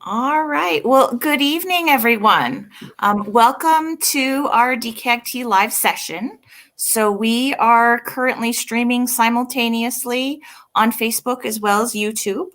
All right. Well, good evening, everyone. Welcome to our DCAGT live session. So we are currently streaming simultaneously on Facebook as well as YouTube.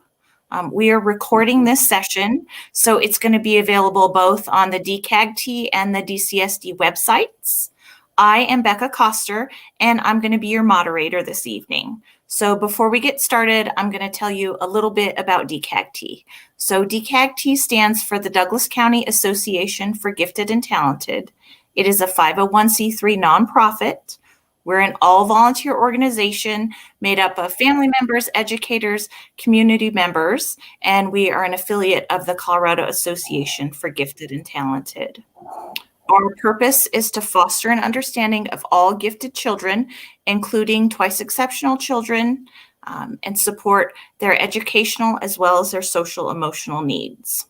We are recording this session, so it's going to be available both on the DCAGT and the DCSD websites. I am Becca Coster, and I'm going to be your moderator this evening. So before we get started, I'm going to tell you a little bit about DCAGT. So DCAGT stands for the Douglas County Association for Gifted and Talented. It is a 501c3 nonprofit. We're an all-volunteer organization made up of family members, educators, community members, and we are an affiliate of the Colorado Association for Gifted and Talented. Our purpose is to foster an understanding of all gifted children, including twice exceptional children, and support their educational as well as their social emotional needs.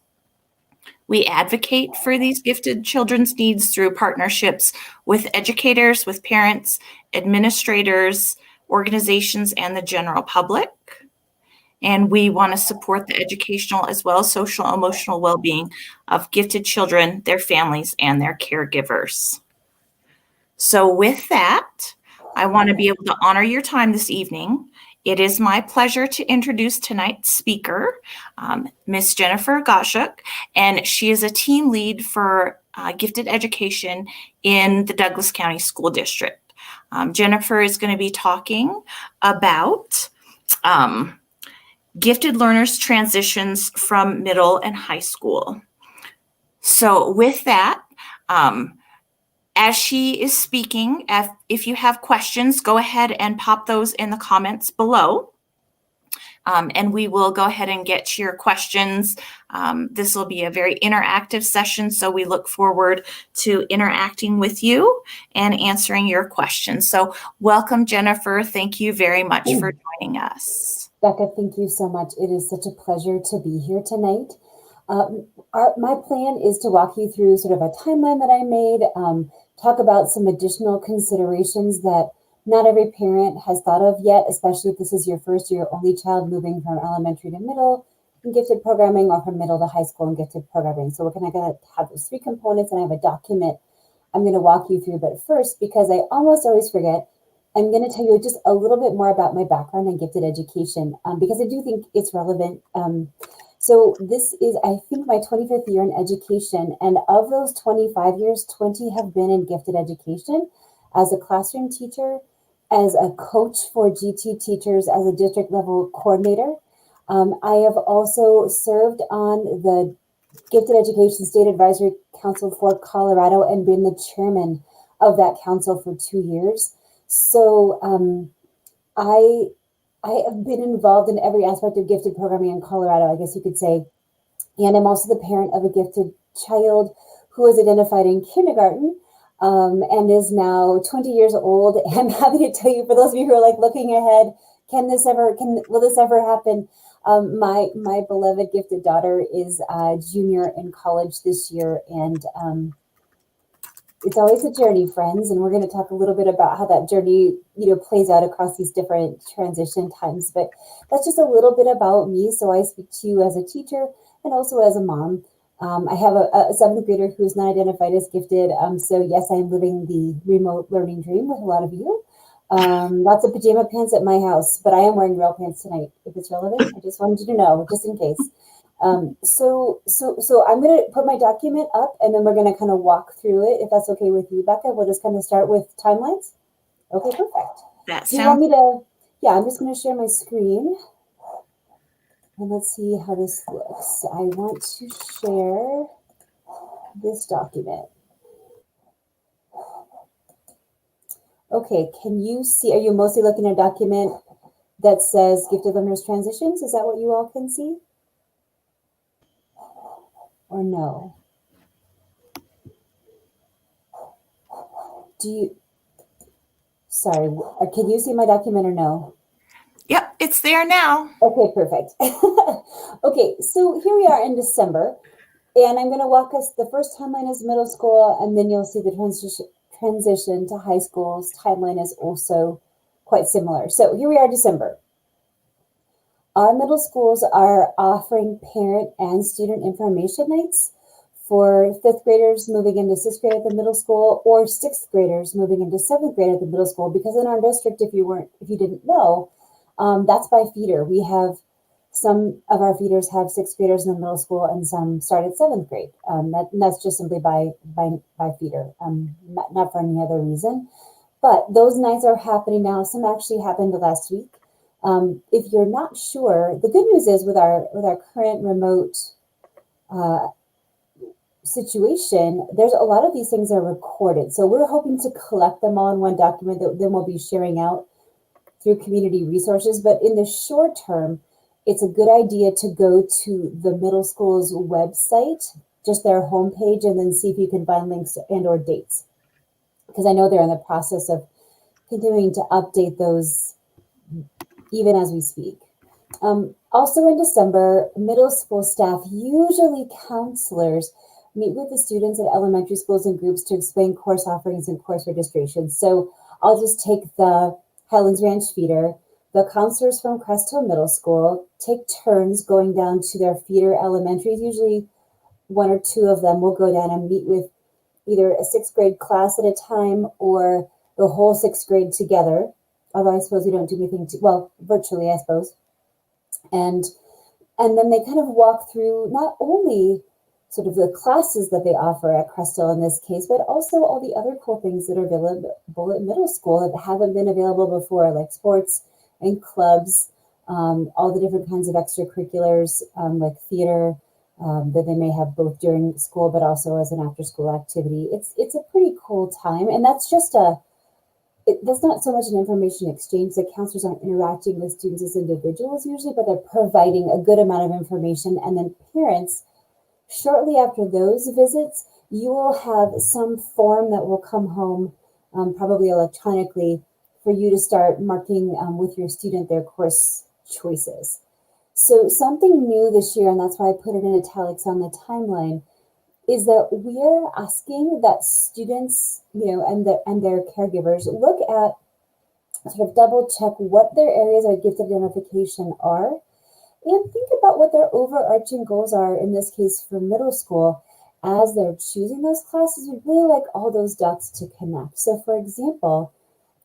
We advocate for these gifted children's needs through partnerships with educators, with parents, administrators, organizations, and the general public. And we want to support the educational as well as social emotional well-being of gifted children, their families, and their caregivers. So with that, I want to be able to honor your time this evening. It is my pleasure to introduce tonight's speaker, Miss Jennifer Gottschalk, and she is a team lead for gifted education in the Douglas County School District. Jennifer is going to be talking about gifted learners' transitions from middle and high school. So with that, as she is speaking, if you have questions, go ahead and pop those in the comments below. And we will go ahead and get to your questions. This will be a very interactive session, so we look forward to interacting with you and answering your questions. So welcome, Jennifer. Thank you very much for joining us. Becca, thank you so much. It is such a pleasure to be here tonight. My plan is to walk you through sort of a timeline that I made, talk about some additional considerations that not every parent has thought of yet, especially if this is your first or your only child moving from elementary to middle in gifted programming or from middle to high school in gifted programming. So we're going to have those three components, and I have a document I'm going to walk you through. But first, because I almost always forget, I'm going to tell you just a little bit more about my background in gifted education, because I do think it's relevant. So this is, I think, my 25th year in education. And of those 25 years, 20 have been in gifted education as a classroom teacher, as a coach for GT teachers, as a district level coordinator. I have also served on the Gifted Education State Advisory Council for Colorado and been the chairman of that council for 2 years. So I have been involved in every aspect of gifted programming in Colorado, I guess you could say. And I'm also the parent of a gifted child who was identified in kindergarten and is now 20 years old. And I'm happy to tell you, for those of you who are like looking ahead, will this ever happen? My beloved gifted daughter is a junior in college this year, and it's always a journey, friends, and we're going to talk a little bit about how that journey, plays out across these different transition times. But that's just a little bit about me. So I speak to you as a teacher and also as a mom. I have a seventh grader who is not identified as gifted. So yes, I am living the remote learning dream with a lot of you. Lots of pajama pants at my house, but I am wearing real pants tonight. If it's relevant, I just wanted you to know, just in case. So I'm going to put my document up, and then we're going to kind of walk through it. If that's okay with you, Becca, we'll just kind of start with timelines. Okay, perfect. Do you want me to? Yeah, I'm just going to share my screen, and let's see how this looks. I want to share this document. Okay, can you see? Are you mostly looking at a document that says Gifted Learners Transitions? Is that what you all can see? Or no? Sorry, can you see my document or no? Yep, it's there now. Okay, perfect. Okay, so here we are in December, and I'm going to walk us, the first timeline is middle school, and then you'll see the transition to high school's timeline is also quite similar. So here we are, December. Our middle schools are offering parent and student information nights for fifth graders moving into sixth grade at the middle school, or sixth graders moving into seventh grade at the middle school. Because in our district, if you didn't know, that's by feeder. We have some of our feeders have sixth graders in the middle school, and some start at seventh grade. That's just simply by feeder, not for any other reason. But those nights are happening now. Some actually happened last week. If you're not sure, the good news is with our current remote uh, situation, there's a lot of these things are recorded. So we're hoping to collect them all in one document that then we'll be sharing out through community resources. But in the short term, it's a good idea to go to the middle school's website, just their homepage, and then see if you can find links and or dates. Because I know they're in the process of continuing to update those even as we speak. Also in December, middle school staff, usually counselors, meet with the students at elementary schools in groups to explain course offerings and course registration. So I'll just take the Highlands Ranch feeder. The counselors from Crest Hill Middle School take turns going down to their feeder elementaries. Usually one or two of them will go down and meet with either a sixth grade class at a time or the whole sixth grade together. Although I suppose we don't do anything virtually, I suppose. And then they kind of walk through not only sort of the classes that they offer at Crest Hill in this case, but also all the other cool things that are available at middle school that haven't been available before, like sports and clubs, all the different kinds of extracurriculars, like theater, that they may have both during school, but also as an after-school activity. It's a pretty cool time, and that's just that's not so much an information exchange. The counselors aren't interacting with students as individuals usually, but they're providing a good amount of information. And then parents, shortly after those visits, you will have some form that will come home, probably electronically, for you to start marking with your student their course choices. So something new this year, and that's why I put it in italics on the timeline, is that we're asking that students, and their caregivers look at, sort of double check what their areas of gift identification are, and think about what their overarching goals are, in this case for middle school, as they're choosing those classes. We'd really like all those dots to connect. So for example,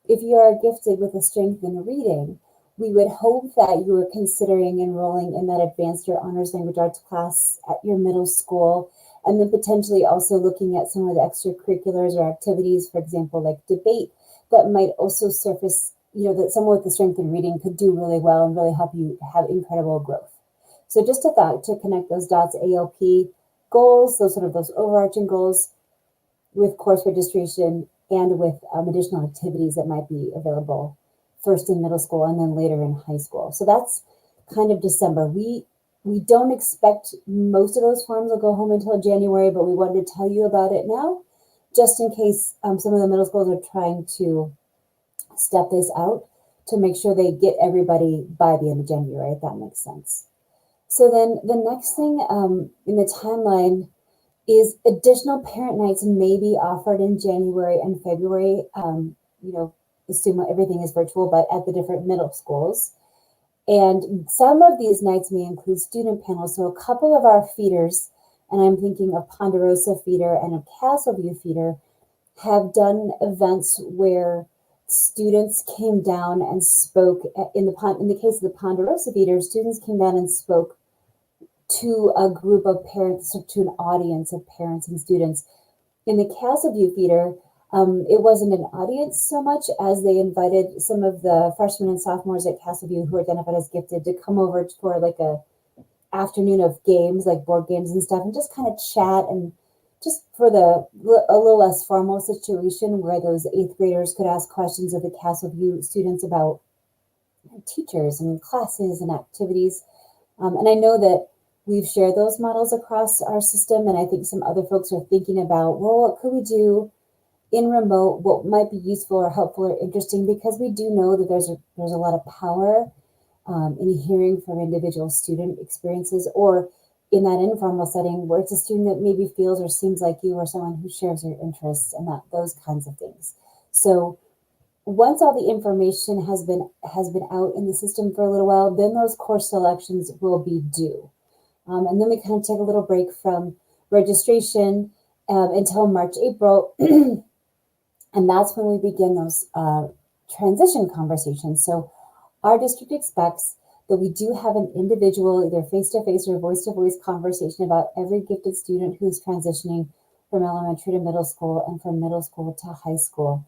if you are gifted with a strength in reading, we would hope that you are considering enrolling in that advanced or honors language arts class at your middle school, and then potentially also looking at some of the extracurriculars or activities, for example, like debate, that might also surface, that someone with the strength in reading could do really well and really help you have incredible growth. So just a thought to connect those dots, ALP goals, those overarching goals, with course registration and with additional activities that might be available first in middle school and then later in high school. So that's kind of December. We don't expect most of those forms will go home until January, but we wanted to tell you about it now, just in case some of the middle schools are trying to step this out to make sure they get everybody by the end of January, if that makes sense. So then the next thing in the timeline is additional parent nights may be offered in January and February. Assume everything is virtual, but at the different middle schools. And some of these nights may include student panels. So a couple of our feeders, and I'm thinking of Ponderosa feeder and of Castleview feeder, have done events where students came down and spoke. In the case of the Ponderosa feeder, students came down and spoke to a group of parents, to an audience of parents and students. In the Castleview feeder, it wasn't an audience so much as they invited some of the freshmen and sophomores at Castleview who are identified as gifted to come over for like a afternoon of games, like board games and stuff, and just kind of chat, and just for a little less formal situation where those eighth graders could ask questions of the Castleview students about teachers and classes and activities. And I know that we've shared those models across our system, and I think some other folks are thinking about, well, what could we do in remote, what might be useful or helpful or interesting, because we do know that there's a lot of power in hearing from individual student experiences, or in that informal setting where it's a student that maybe feels or seems like you, or someone who shares your interests, and those kinds of things. So once all the information has been out in the system for a little while, then those course selections will be due. And then we kind of take a little break from registration until March, April. And that's when we begin those transition conversations. So our district expects that we do have an individual, either face-to-face or voice-to-voice conversation about every gifted student who's transitioning from elementary to middle school and from middle school to high school.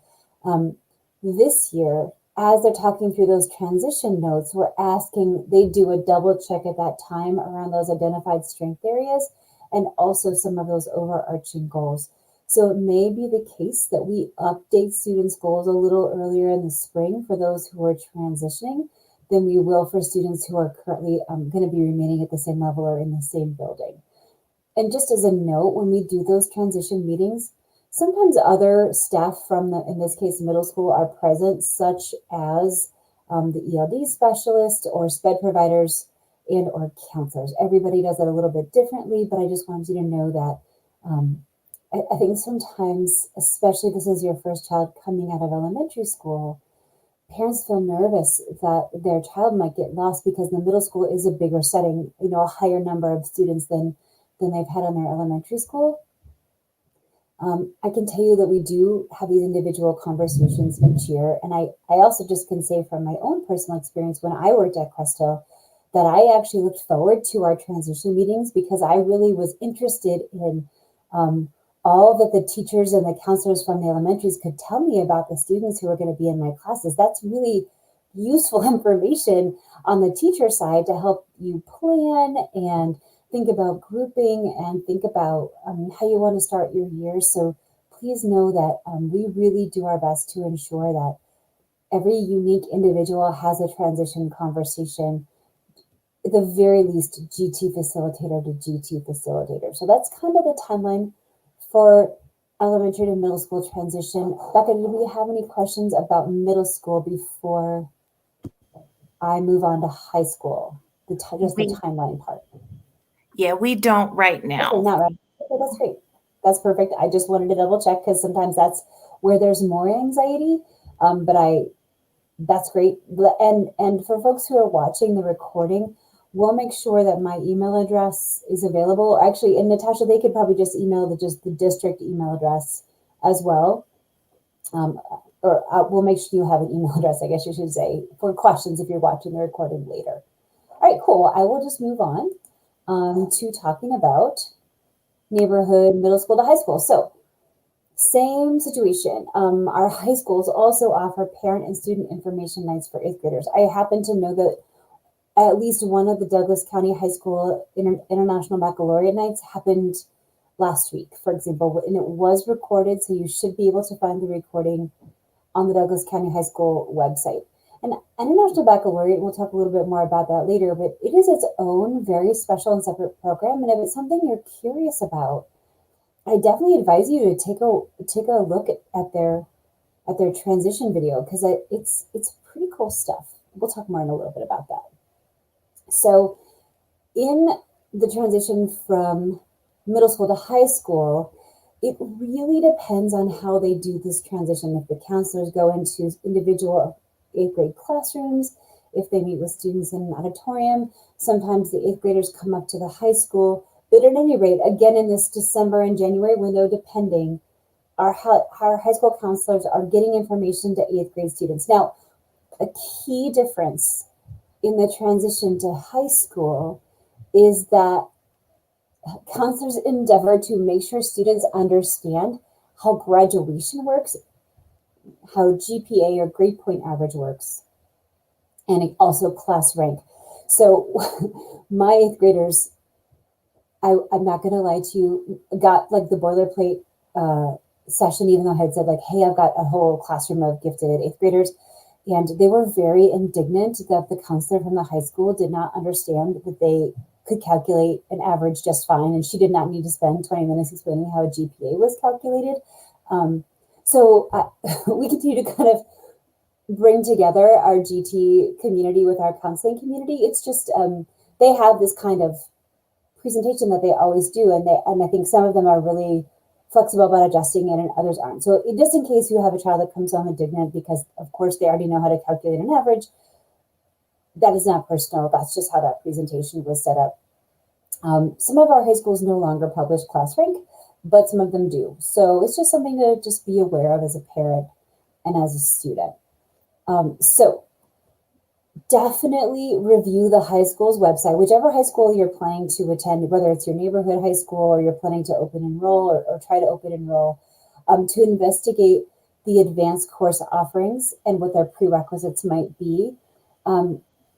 This year, as they're talking through those transition notes, we're asking they do a double check at that time around those identified strength areas and also some of those overarching goals. So it may be the case that we update students' goals a little earlier in the spring for those who are transitioning than we will for students who are currently going to be remaining at the same level or in the same building. And just as a note, when we do those transition meetings, sometimes other staff from in this case, middle school are present, such as the ELD specialist or SPED providers and or counselors. Everybody does it a little bit differently, but I just wanted you to know that I think sometimes, especially this is your first child coming out of elementary school, parents feel nervous that their child might get lost because the middle school is a bigger setting, a higher number of students than they've had in their elementary school. I can tell you that we do have these individual conversations each year. And I also just can say from my own personal experience when I worked at Crest Hill that I actually looked forward to our transition meetings because I really was interested in all that the teachers and the counselors from the elementaries could tell me about the students who are going to be in my classes. That's really useful information on the teacher side to help you plan and think about grouping and think about how you want to start your year. So please know that we really do our best to ensure that every unique individual has a transition conversation, at the very least GT facilitator to GT facilitator. So that's kind of the timeline for elementary to middle school transition. Becca, do we have any questions about middle school before I move on to high school? Just the timeline part. Yeah, we don't right now. Okay, not right. Okay, that's great. That's perfect. I just wanted to double check because sometimes that's where there's more anxiety. That's great. And for folks who are watching the recording, we'll make sure that my email address is available. Actually, and Natasha, they could probably just email the district email address as well. We'll make sure you have an email address, I guess you should say, for questions if you're watching the recording later. All right, cool. I will just move on to talking about neighborhood middle school to high school. So same situation. Our high schools also offer parent and student information nights for 8th graders. I happen to know that at least one of the Douglas County High School International Baccalaureate nights happened last week, for example, and it was recorded, so you should be able to find the recording on the Douglas County High School website. And International Baccalaureate, we'll talk a little bit more about that later, but it is its own very special and separate program. And if it's something you're curious about, I definitely advise you to take a look at their transition video because it's pretty cool stuff. We'll talk more in a little bit about that. So in the transition from middle school to high school, it really depends on how they do this transition. If the counselors go into individual 8th grade classrooms, if they meet with students in an auditorium, sometimes the 8th graders come up to the high school. But at any rate, again, in this December and January window, depending, our high school counselors are getting information to 8th grade students. Now, a key difference in the transition to high school is that counselors endeavor to make sure students understand how graduation works, how GPA or grade point average works, and also class rank. So my 8th graders, I'm not going to lie to you, got like the boilerplate session, even though I had said like, hey, I've got a whole classroom of gifted 8th graders. And they were very indignant that the counselor from the high school did not understand that they could calculate an average just fine. And she did not need to spend 20 minutes explaining how a GPA was calculated. We continue to kind of bring together our GT community with our counseling community. It's just, they have this kind of presentation that they always do. And I think some of them are really flexible about adjusting it and others aren't. So just in case you have a child that comes home indignant because of course they already know how to calculate an average, that is not personal. That's just how that presentation was set up. Some of our high schools no longer publish class rank, but some of them do. So it's just something to just be aware of as a parent and as a student. So definitely review the high school's website, whichever high school you're planning to attend, whether it's your neighborhood high school or you're planning to open enroll or try to open enroll, to investigate the advanced course offerings and what their prerequisites might be.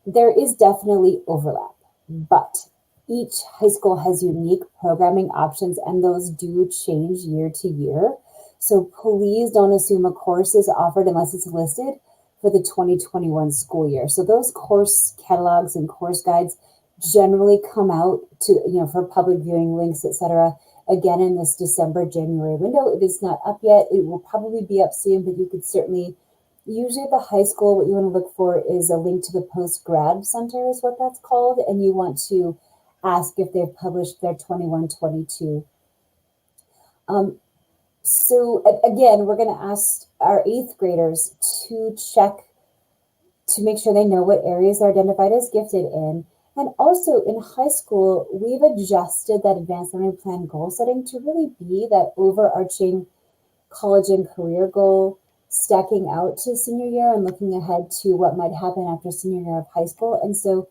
There is definitely overlap, but each high school has unique programming options and those do change year to year. So please don't assume a course is offered unless it's listed for the 2021 school year. So those course catalogs and course guides generally come out to, for public viewing links, etc. Again, in this December, January window. It is not up yet. It will probably be up soon, but you could certainly, usually at the high school, what you want to look for is a link to the post-grad center is what that's called. And you want to ask if they've published their 21-22. So again, we're going to ask our 8th graders to check to make sure they know what areas they're identified as gifted in. And also in high school, we've adjusted that advanced learning plan goal setting to really be that overarching college and career goal, stacking out to senior year and looking ahead to what might happen after senior year of high school. And so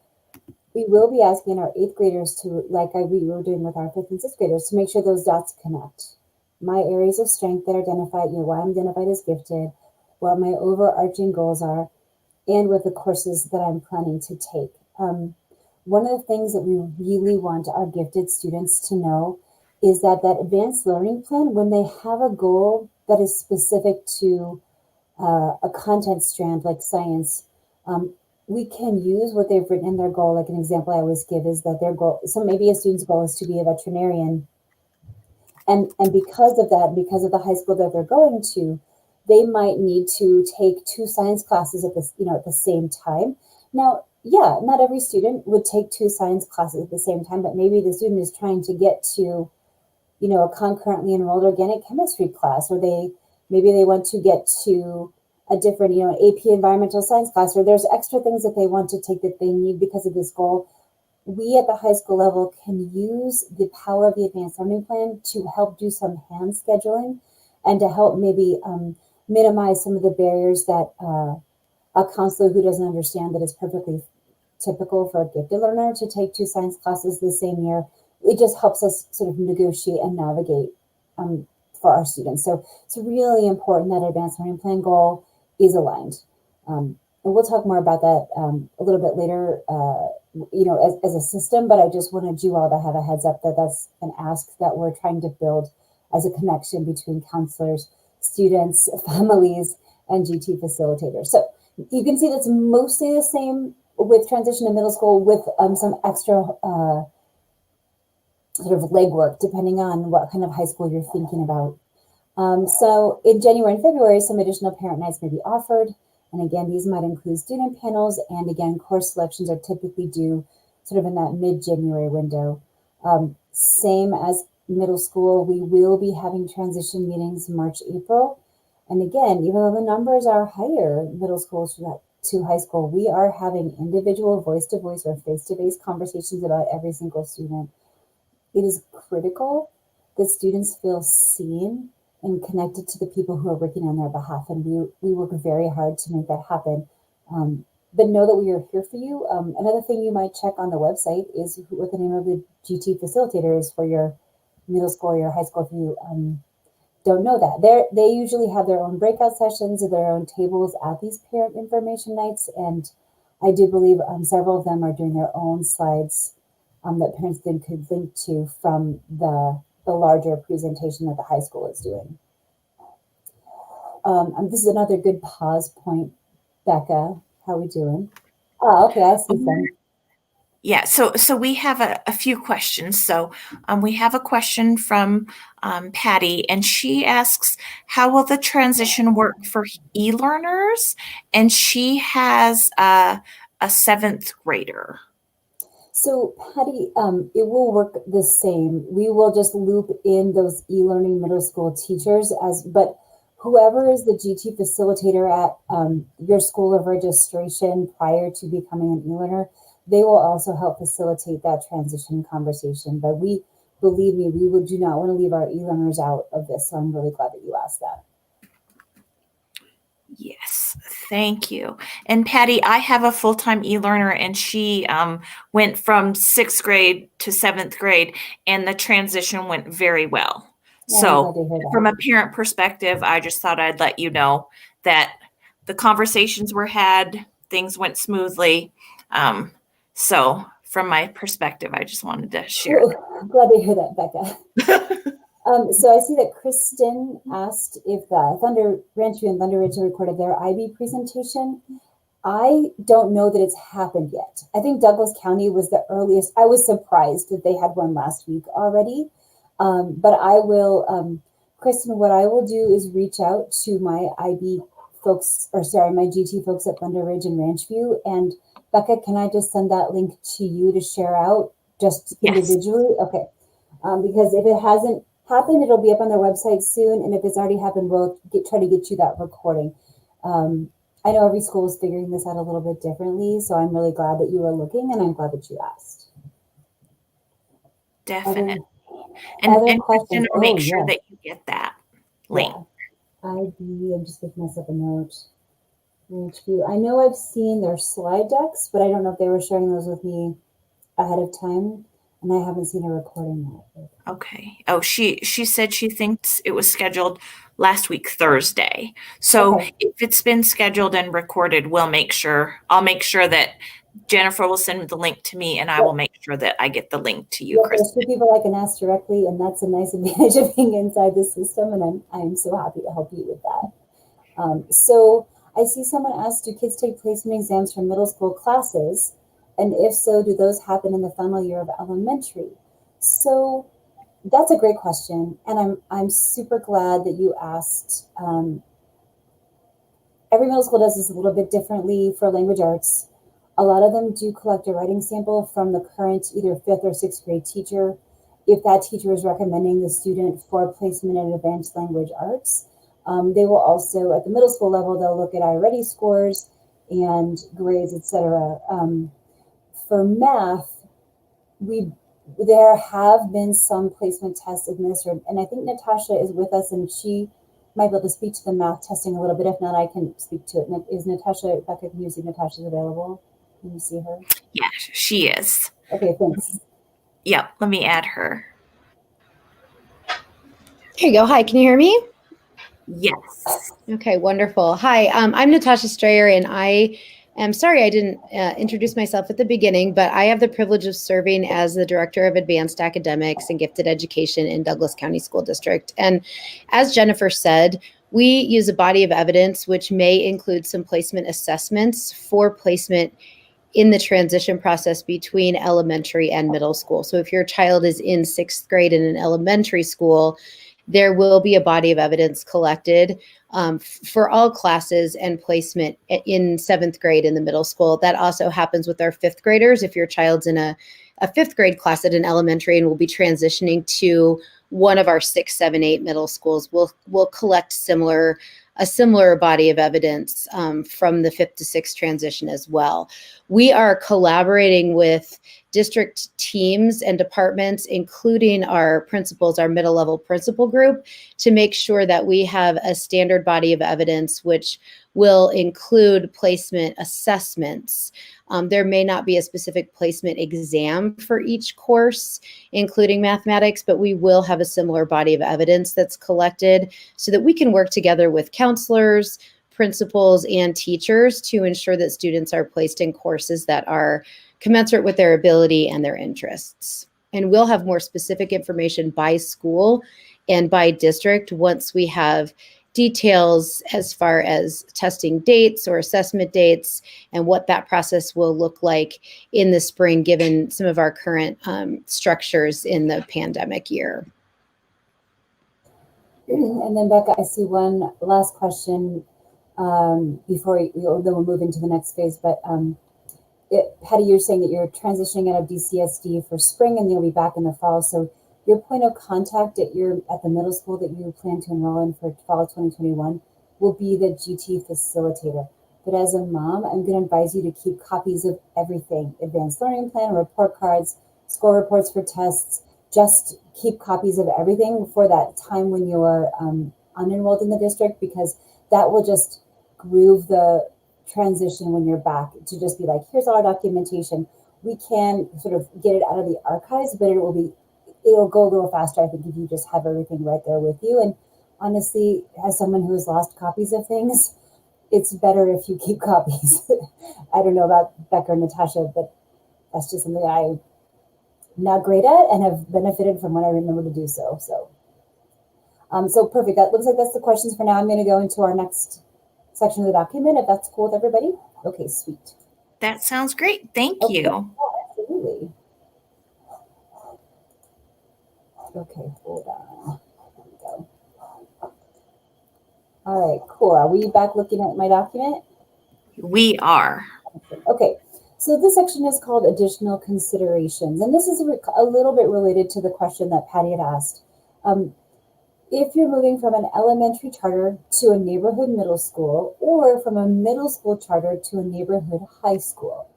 we will be asking our 8th graders to, we were doing with our 5th and 6th graders, to make sure those dots connect. My areas of strength that are identified, why I'm identified as gifted, what my overarching goals are, and with the courses that I'm planning to take. One of the things that we really want our gifted students to know is that advanced learning plan, when they have a goal that is specific to a content strand like science, we can use what they've written in their goal. Like an example I always give is that their goal, so maybe a student's goal is to be a veterinarian. And because of that, because of the high school that they're going to, they might need to take 2 science classes at the same time. Now, yeah, not every student would take 2 science classes at the same time, but maybe the student is trying to get to, a concurrently enrolled organic chemistry class, or maybe they want to get to a different, AP environmental science class, or there's extra things that they want to take that they need because of this goal. We at the high school level can use the power of the advanced learning plan to help do some hand scheduling and to help maybe minimize some of the barriers that a counselor who doesn't understand that it's perfectly typical for a gifted learner to take 2 science classes the same year. It just helps us sort of negotiate and navigate for our students. So it's really important that advanced learning plan goal is aligned. And we'll talk more about that a little bit later, as a system, but I just wanted you all to have a heads up that that's an ask that we're trying to build as a connection between counselors, students, families, and GT facilitators. So you can see that's mostly the same with transition to middle school with some extra sort of legwork depending on what kind of high school you're thinking about. So in January and February, some additional parent nights may be offered. And again, these might include student panels. And again, course selections are typically due sort of in that mid-January window. Same as middle school, we will be having transition meetings March, April. And again, even though the numbers are higher, middle school to high school, we are having individual voice-to-voice or face-to-face conversations about every single student. It is critical that students feel seen and connected to the people who are working on their behalf. And we work very hard to make that happen. But know that we are here for you. Another thing you might check on the website is what the name of the GT facilitator is for your middle school or your high school if you don't know that. They usually have their own breakout sessions or their own tables at these parent information nights. And I do believe several of them are doing their own slides that parents then could link to from the larger presentation that the high school is doing. This is another good pause point. Becca, how are we doing? Oh, okay, I see some. Yeah, so we have a few questions. So we have a question from Patty, and she asks, how will the transition work for e-learners? And she has a 7th grader. So Patty, it will work the same. We will just loop in those e-learning middle school teachers but whoever is the GT facilitator at your school of registration prior to becoming an e-learner, they will also help facilitate that transition conversation. But believe me, do not want to leave our e-learners out of this. So I'm really glad that you asked that. Yes, thank you. And Patty, I have a full-time e-learner, and she went from 6th grade to 7th grade, and the transition went very well. Well, I'm So, glad to hear that. from a parent perspective, I just thought I'd let you know that the conversations were had, things went smoothly. So, from my perspective, I just wanted to share Cool. I'm glad to hear that, Becca. that. So I see that Kristen asked if the Thunder Ranchview and Thunder Ridge recorded their IB presentation. I don't know that it's happened yet. I think Douglas County was the earliest. I was surprised that they had one last week already. But I will, Kristen, what I will do is reach out to my IB folks, or sorry, my GT folks at Thunder Ridge and Ranchview. And Becca, can I just send that link to you to share out just Yes. individually? Okay. Because if it hasn't happened, it'll be up on their website soon. And if it's already happened, we'll try to get you that recording. I know every school is figuring this out a little bit differently, so I'm really glad that you were looking, and I'm glad that you asked. Definitely. Other And questions? Kristen will make sure that you get that link. Yeah. IB, I'm just making myself a note. I know I've seen their slide decks, but I don't know if they were sharing those with me ahead of time, and I haven't seen a recording yet. Okay. Oh, she said she thinks it was scheduled last week, Thursday. So Okay. if it's been scheduled and recorded, I'll make sure that Jennifer will send the link to me, and I will make sure that I get the link to you, There's Kristen. two people I can ask directly, and that's a nice advantage of being inside the system, and I'm so happy to help you with that. So I see someone asked, do kids take placement exams for middle school classes? And if so, do those happen in the final year of elementary? So that's a great question, and I'm super glad that you asked. Every middle school does this a little bit differently for language arts. A lot of them do collect a writing sample from the current either 5th or 6th grade teacher if that teacher is recommending the student for placement in advanced language arts. They will also, at the middle school level, they'll look at iReady scores and grades, etc. For math, there have been some placement tests administered, and I think Natasha is with us, and she might be able to speak to the math testing a little bit. If not, I can speak to it. Is Natasha, Becca, can you see Natasha's available? Can you see her? Yeah, she is. Okay, thanks. Yep, let me add her. Here you go. Hi, can you hear me? Yes. Okay, wonderful. Hi, I'm Natasha Strayer, and I am sorry I didn't introduce myself at the beginning, but I have the privilege of serving as the Director of Advanced Academics and Gifted Education in Douglas County School District. And as Jennifer said, we use a body of evidence which may include some placement assessments for placement in the transition process between elementary and middle school. So if your child is in 6th grade in an elementary school, there will be a body of evidence collected for all classes and placement in 7th grade in the middle school. That also happens with our 5th graders. If your child's in a 5th grade class at an elementary and will be transitioning to one of our 6, 7, 8 middle schools, we'll collect a similar body of evidence from the 5th to 6th transition as well. We are collaborating with district teams and departments, including our principals, our middle level principal group, to make sure that we have a standard body of evidence which will include placement assessments. There may not be a specific placement exam for each course, including mathematics, but we will have a similar body of evidence that's collected so that we can work together with counselors, principals, and teachers to ensure that students are placed in courses that are commensurate with their ability and their interests. And we'll have more specific information by school and by district once we have details as far as testing dates or assessment dates and what that process will look like in the spring, given some of our current structures in the pandemic year. And then Becca, I see one last question before then we'll move into the next phase. But Patty, you're saying that you're transitioning out of DCSD for spring and you'll be back in the fall. So your point of contact at the middle school that you plan to enroll in for fall of 2021 will be the GT facilitator. But as a mom, I'm going to advise you to keep copies of everything: advanced learning plan, report cards, score reports for tests. Just keep copies of everything for that time when you're unenrolled in the district, because that will just groove the transition when you're back, to just be like, here's all our documentation. We can sort of get it out of the archives, but it'll go a little faster, I think, if you just have everything right there with you. And honestly, as someone who has lost copies of things, it's better if you keep copies. I don't know about Becca or Natasha, but that's just something that I'm not great at and have benefited from when I remember to do so. So perfect. That looks like that's the questions for now. I'm going to go into our next section of the document, if that's cool with everybody. Okay, sweet. That sounds great. Thank Okay. you. Yeah, absolutely. Okay, hold on. Here we go. All right, cool. Are we back looking at my document? We are. Okay, so this section is called additional considerations, and this is a little bit related to the question that Patty had asked. If you're moving from an elementary charter to a neighborhood middle school, or from a middle school charter to a neighborhood high school,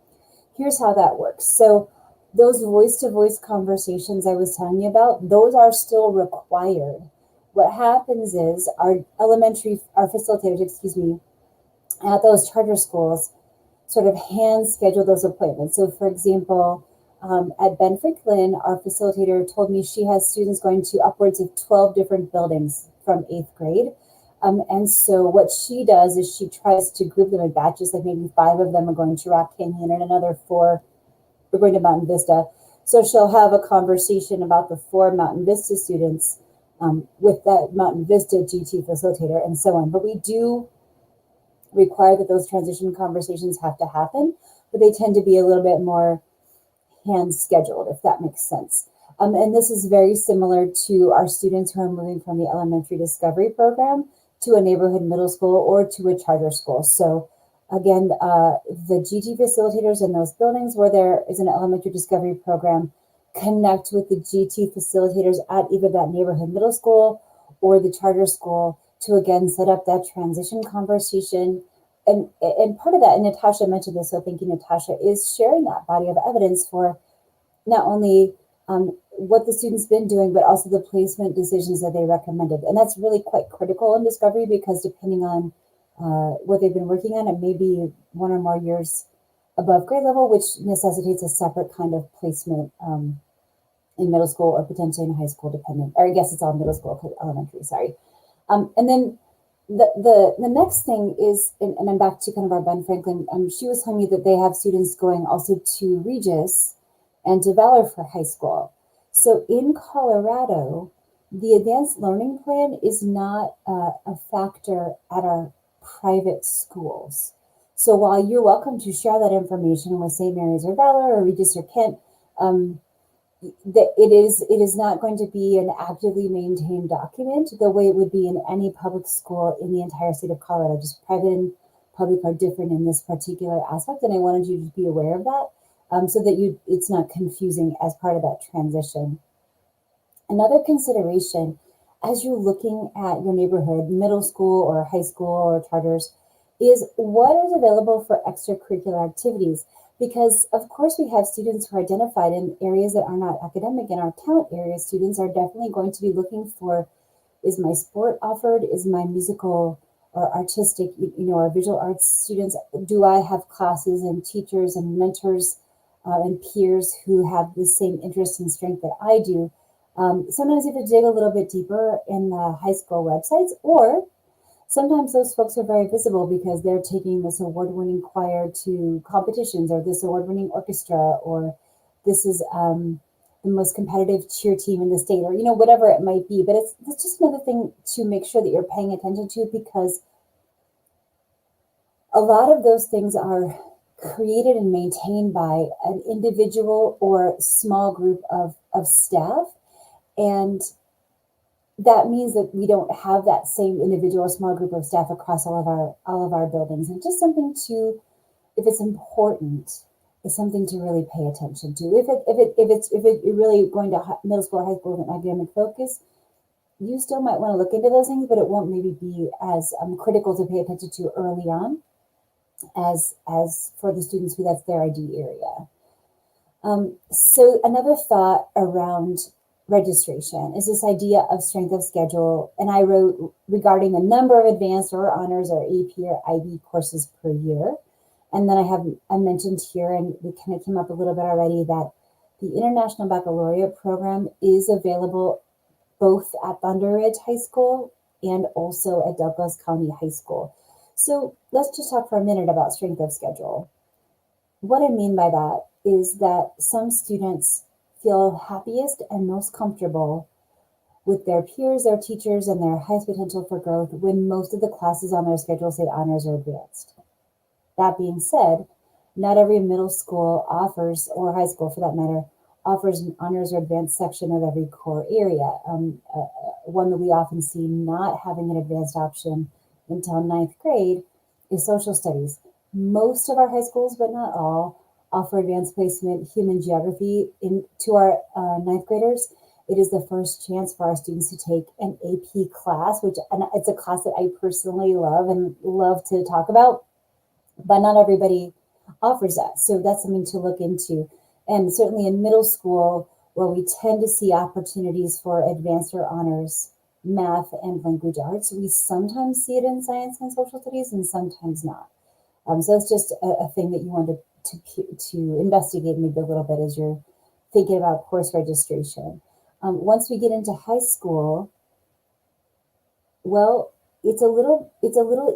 here's how that works. So those voice-to-voice conversations I was telling you about, those are still required. What happens is our facilitators, at those charter schools sort of hand schedule those appointments. So for example, at Ben Franklin, our facilitator told me she has students going to upwards of 12 different buildings from 8th grade. And so what she does is she tries to group them in batches, like maybe 5 of them are going to Rock Canyon and another 4 are going to Mountain Vista. So she'll have a conversation about the 4 Mountain Vista students with that Mountain Vista GT facilitator and so on. But we do require that those transition conversations have to happen, but they tend to be a little bit more hand scheduled, if that makes sense. And this is very similar to our students who are moving from the elementary discovery program to a neighborhood middle school or to a charter school. So again, the GT facilitators in those buildings where there is an elementary discovery program connect with the GT facilitators at either that neighborhood middle school or the charter school to again set up that transition conversation. And part of that, and Natasha mentioned this, so thank you, Natasha, is sharing that body of evidence for not only what the student's been doing, but also the placement decisions that they recommended. And that's really quite critical in discovery, because depending on what they've been working on, it may be 1 or more years above grade level, which necessitates a separate kind of placement in middle school or potentially in high school, depending, or I guess it's all middle school, elementary, sorry. And then the next thing is, and I'm back to kind of our Ben Franklin, she was telling me that they have students going also to Regis and to Valor for high school. So in Colorado, the advanced learning plan is not a factor at our private schools. So while you're welcome to share that information with St. Mary's or Valor or Regis or Kent, it is not going to be an actively maintained document the way it would be in any public school in the entire state of Colorado. Just private and public are different in this particular aspect, and I wanted you to be aware of that, so that it's not confusing as part of that transition. Another consideration as you're looking at your neighborhood, middle school or high school or charters, is what is available for extracurricular activities. Because of course we have students who are identified in areas that are not academic. In our talent area, students are definitely going to be looking for, is my sport offered? Is my musical or artistic, or visual arts students, do I have classes and teachers and mentors and peers who have the same interest and strength that I do? Sometimes you have to dig a little bit deeper in the high school websites, or sometimes those folks are very visible because they're taking this award-winning choir to competitions, or this award-winning orchestra, or this is the most competitive cheer team in the state, or whatever it might be. But it's just another thing to make sure that you're paying attention to, because a lot of those things are created and maintained by an individual or small group of staff. And that means that we don't have that same individual or small group of staff across all of our buildings. And just something to, if it's important, is something to really pay attention to. If you're really going to middle school or high school with an academic focus, you still might want to look into those things, but it won't maybe be as critical to pay attention to early on as for the students who that's their ID area. So another thought around registration is this idea of strength of schedule. And I wrote regarding the number of advanced or honors or AP or IB courses per year. And then I mentioned here, and we kind of came up a little bit already, that the International Baccalaureate program is available both at Thunder Ridge High School and also at Douglas County High School. So let's just talk for a minute about strength of schedule. What I mean by that is that some students feel happiest and most comfortable with their peers, their teachers, and their highest potential for growth when most of the classes on their schedule say honors or advanced. That being said, not every middle school offers, or high school for that matter, offers an honors or advanced section of every core area. One that we often see not having an advanced option until ninth grade is social studies. Most of our high schools, but not all, offer advanced placement human geography to our ninth graders. It is the first chance for our students to take an AP class, and it's a class that I personally love and love to talk about, but not everybody offers that. So that's something to look into. And certainly in middle school, where we tend to see opportunities for advanced or honors math and language arts, we sometimes see it in science and social studies and sometimes not. So it's just a thing that you want to investigate maybe a little bit as you're thinking about course registration. Once we get into high school, well, it's a little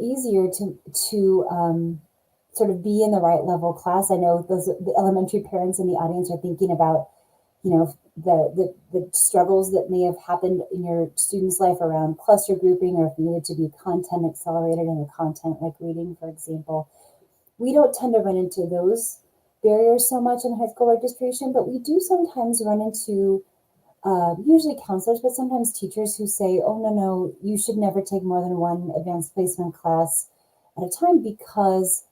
easier to sort of be in the right level class. I know the elementary parents in the audience are thinking about, the struggles that may have happened in your student's life around cluster grouping, or if you needed to be content accelerated in a content like reading, for example. We don't tend to run into those barriers so much in high school registration, but we do sometimes run into usually counselors, but sometimes teachers who say, oh, no, you should never take more than one advanced placement class at a time because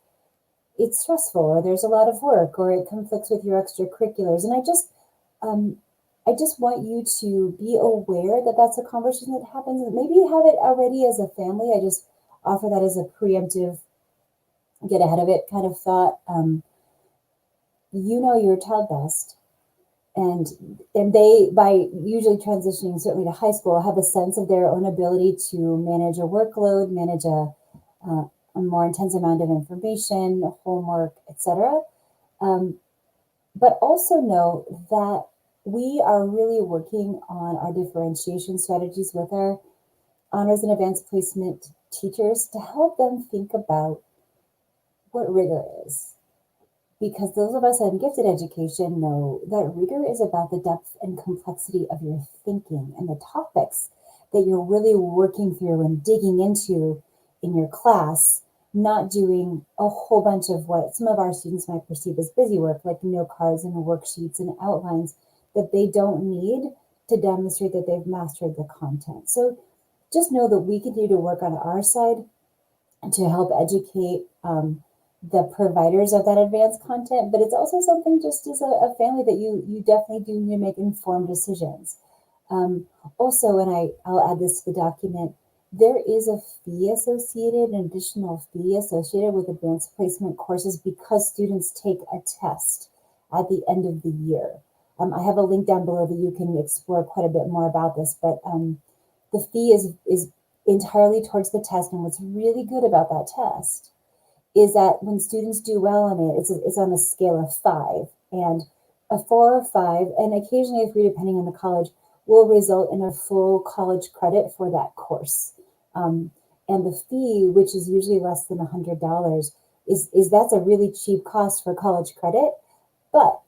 it's stressful, or there's a lot of work, or it conflicts with your extracurriculars. And I just want you to be aware that that's a conversation that happens. Maybe you have it already as a family. I just offer that as a preemptive, get ahead of it kind of thought. You know your child best. And they, by usually transitioning certainly to high school, have a sense of their own ability to manage a workload, manage a more intense amount of information, homework, etc. But also know that we are really working on our differentiation strategies with our honors and advanced placement teachers to help them think about what rigor is. Because those of us in gifted education know that rigor is about the depth and complexity of your thinking and the topics that you're really working through and digging into in your class, not doing a whole bunch of what some of our students might perceive as busy work, like note cards and worksheets and outlines that they don't need to demonstrate that they've mastered the content. So just know that we continue to work on our side to help educate the providers of that advanced content, but it's also something just as a family that you definitely do need to make informed decisions. Also, and I'll add this to the document, there is a fee associated, an additional fee associated with advanced placement courses because students take a test at the end of the year. I have a link down below that you can explore quite a bit more about this, but the fee is entirely towards the test. And what's really good about that test is that when students do well on it, it's on a scale of 5, and a 4 or 5, and occasionally a 3, depending on the college, will result in a full college credit for that course. And the fee, which is usually less than $100, is that's a really cheap cost for college credit. But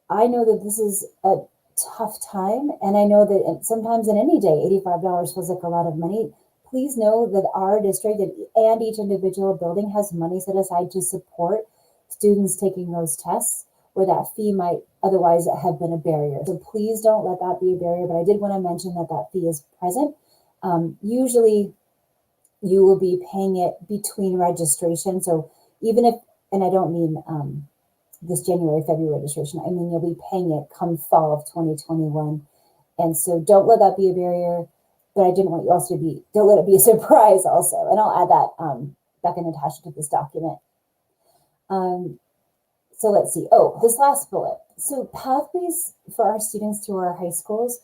I know that this is a tough time, and I know that sometimes in any day, $85 feels like a lot of money. Please know that our district and each individual building has money set aside to support students taking those tests where that fee might otherwise have been a barrier. So please don't let that be a barrier, but I did want to mention that fee is present. Usually you will be paying it between registration. So even if, and I don't mean this January, February registration. I mean, you'll be paying it come fall of 2021. And so don't let that be a barrier, but I didn't want you also to be, don't let it be a surprise also. And I'll add that back in Natasha to this document. So let's see. Oh, this last bullet. So pathways for our students through our high schools,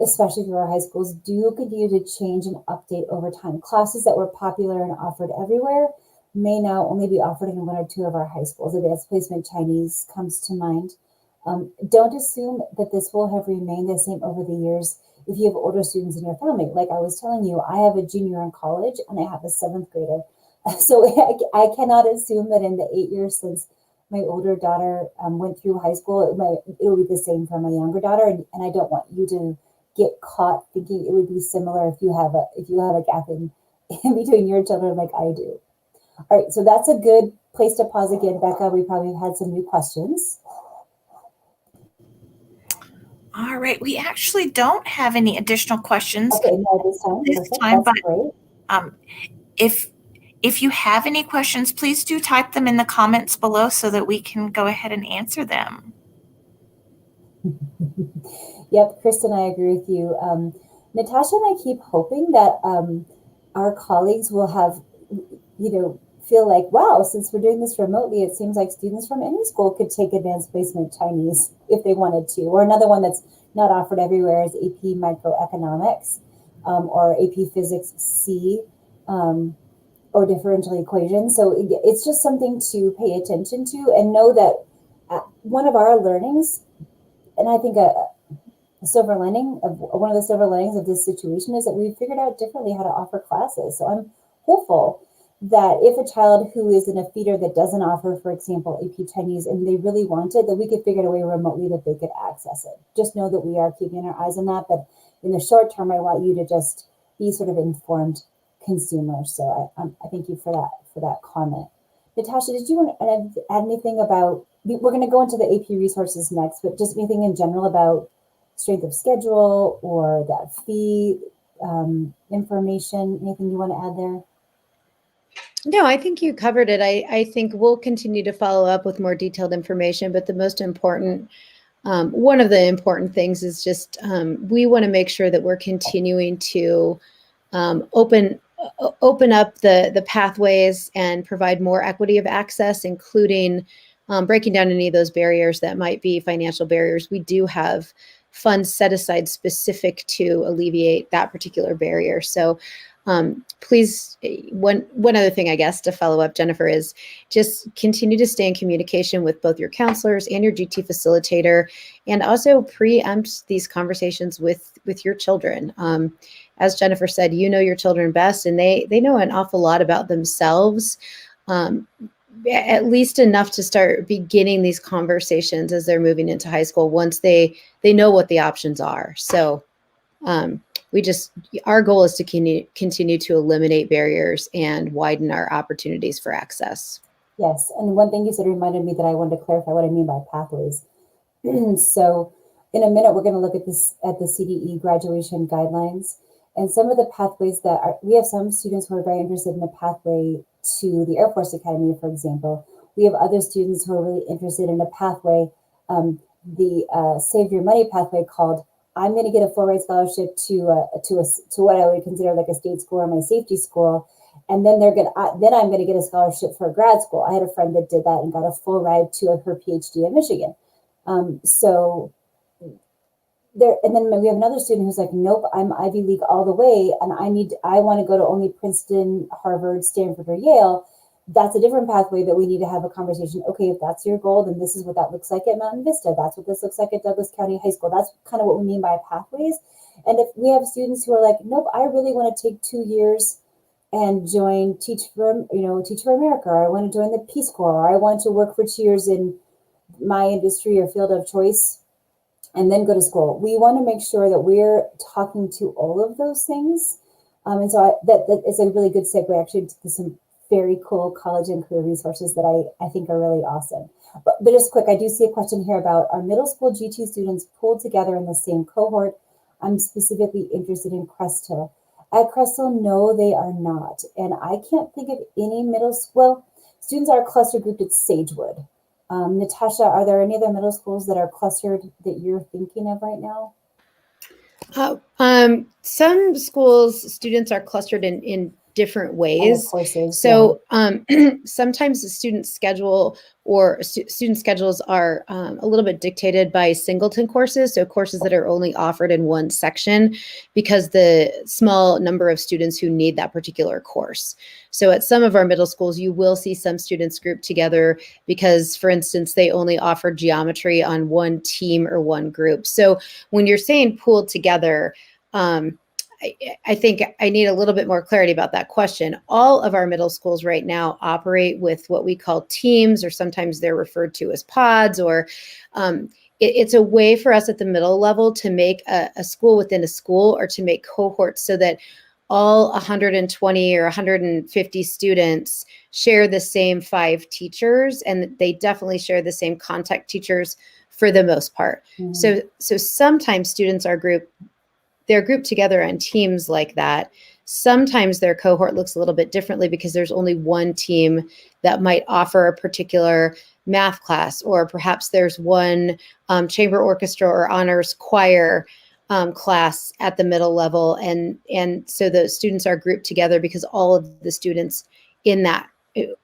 especially through our high schools, do continue to change and update over time. Classes that were popular and offered everywhere may now only be offered in one or two of our high schools. Advanced Placement Chinese comes to mind. Don't assume that this will have remained the same over the years if you have older students in your family. Like I was telling you, I have a junior in college and I have a 7th grader. So I cannot assume that in the 8 years since my older daughter went through high school, it will be the same for my younger daughter. And I don't want you to get caught thinking it would be similar if you have a gap in between your children like I do. All right, so that's a good place to pause again, Becca. We probably have had some new questions. All right, we actually don't have any additional questions Okay, no, this time. Perfect. time, That's but great. if you have any questions, please do type them in the comments below so that we can go ahead and answer them. Yep, Kristen, I agree with you. Natasha and I keep hoping that our colleagues will have, feel like, wow, since we're doing this remotely, it seems like students from any school could take Advanced Placement Chinese if they wanted to. Or another one that's not offered everywhere is AP Microeconomics or AP Physics C or differential equations. So it's just something to pay attention to and know that one of our learnings, and I think one of the silver linings of this situation is that we've figured out differently how to offer classes. So I'm hopeful that if a child who is in a feeder that doesn't offer, for example, AP Chinese, and they really want it, that we could figure out a way remotely that they could access it. Just know that we are keeping our eyes on that. But in the short term, I want you to just be sort of informed consumers. So I thank you for that comment. Natasha, did you want to add anything about, we're going to go into the AP resources next, but just anything in general about strength of schedule or that fee information, anything you want to add there? No, I think you covered it. I think we'll continue to follow up with more detailed information, but the most important, one of the important things is just we want to make sure that we're continuing to open up the pathways and provide more equity of access, including breaking down any of those barriers that might be financial barriers. We do have funds set aside specific to alleviate that particular barrier. So please, one other thing, I guess, to follow up, Jennifer, is just continue to stay in communication with both your counselors and your GT facilitator, and also preempt these conversations with your children. As Jennifer said, you know your children best, and they know an awful lot about themselves, at least enough to start beginning these conversations as they're moving into high school once they know what the options are. So our goal is to continue to eliminate barriers and widen our opportunities for access. Yes, and one thing you said reminded me that I wanted to clarify what I mean by pathways. So in a minute, we're going to look at the CDE graduation guidelines and some of the pathways we have some students who are very interested in the pathway to the Air Force Academy, for example. We have other students who are really interested in a pathway, the Save Your Money pathway called I'm going to get a full ride scholarship to what I would consider like a state school or my safety school, and then I'm going to get a scholarship for grad school. I had a friend that did that and got a full ride to her PhD in Michigan. So there, and then we have another student who's like, nope, I'm Ivy League all the way, and I want to go to only Princeton, Harvard, Stanford, or Yale. That's a different pathway that we need to have a conversation. Okay, if that's your goal, then this is what that looks like at Mountain Vista. That's what this looks like at Douglas County High School. That's kind of what we mean by pathways. And if we have students who are like, nope, I really want to take 2 years and join Teach for America, or I want to join the Peace Corps, or I want to work for 2 years in my industry or field of choice, and then go to school. We want to make sure that we're talking to all of those things. And so that is a really good segue actually to some very cool college and career resources that I think are really awesome. But just quick, I do see a question here about our middle school GT students pulled together in the same cohort. I'm specifically interested in Crest Hill. At Crest Hill, no, they are not. And I can't think of any middle school. Well, students are cluster grouped at Sagewood. Natasha, are there any other middle schools that are clustered that you're thinking of right now? Some schools, students are clustered in different ways. Courses, so sometimes the student schedule or student schedules are a little bit dictated by singleton courses, so courses that are only offered in one section because the small number of students who need that particular course. So at some of our middle schools, you will see some students grouped together because, for instance, they only offer geometry on one team or one group. So when you're saying pooled together, I think I need a little bit more clarity about that question. All of our middle schools right now operate with what we call teams, or sometimes they're referred to as pods, or it's a way for us at the middle level to make a school within a school, or to make cohorts so that all 120 or 150 students share the same 5 teachers, and they definitely share the same contact teachers for the most part. So sometimes students are they're grouped together on teams like that. Sometimes their cohort looks a little bit differently because there's only one team that might offer a particular math class, or perhaps there's one chamber orchestra or honors choir class at the middle level. And so the students are grouped together because all of the students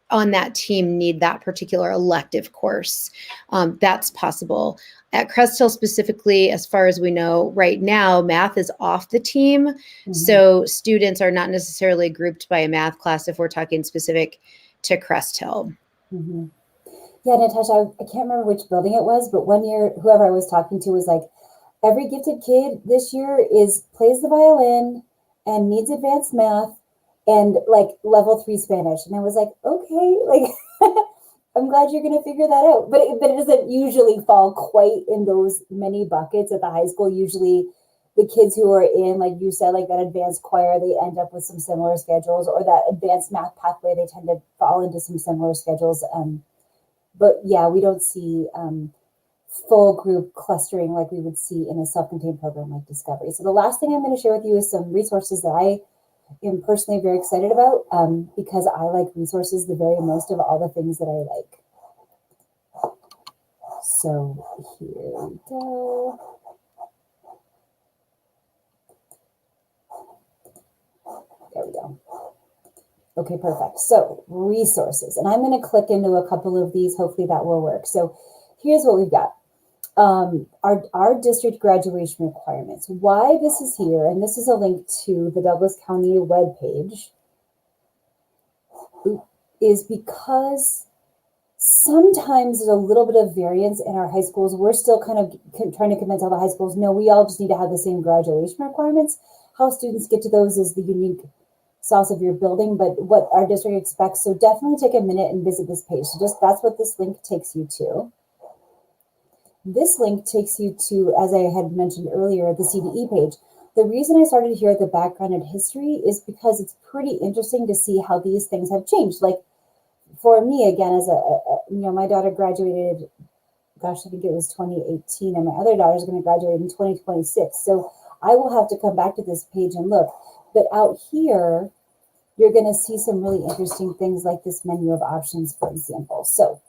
on that team need that particular elective course. That's possible. At Crest Hill specifically, as far as we know right now, math is off the team. So students are not necessarily grouped by a math class if we're talking specific to Crest Hill. Yeah, Natasha, I can't remember which building it was, but one year, whoever I was talking to was like, every gifted kid this year plays the violin and needs advanced math and like level 3 Spanish. And I was like, okay, like I'm glad you're going to figure that out. But it doesn't usually fall quite in those many buckets at the high school. Usually the kids who are in, like you said, like that advanced choir, they end up with some similar schedules, or that advanced math pathway, they tend to fall into some similar schedules. But yeah, we don't see full group clustering like we would see in a self-contained program like Discovery. So the last thing I'm going to share with you is some resources that I am personally very excited about, because I like resources the very most of all the things that I like. So here we go. There we go. Okay, perfect. So resources, and I'm going to click into a couple of these. Hopefully that will work. So here's what we've got. Our district graduation requirements. Why this is here, and this is a link to the Douglas County webpage, is because sometimes there's a little bit of variance in our high schools. We're still kind of trying to convince all the high schools, no, we all just need to have the same graduation requirements. How students get to those is the unique sauce of your building, but what our district expects. So definitely take a minute and visit this page. So that's what this link takes you to. This link takes you to, as I had mentioned earlier, the CDE page. The reason I started here at the background and history is because it's pretty interesting to see how these things have changed. Like for me, again, as my daughter graduated, gosh, I think it was 2018, and my other daughter is going to graduate in 2026. So I will have to come back to this page and look. But out here, you're going to see some really interesting things like this menu of options, for example. So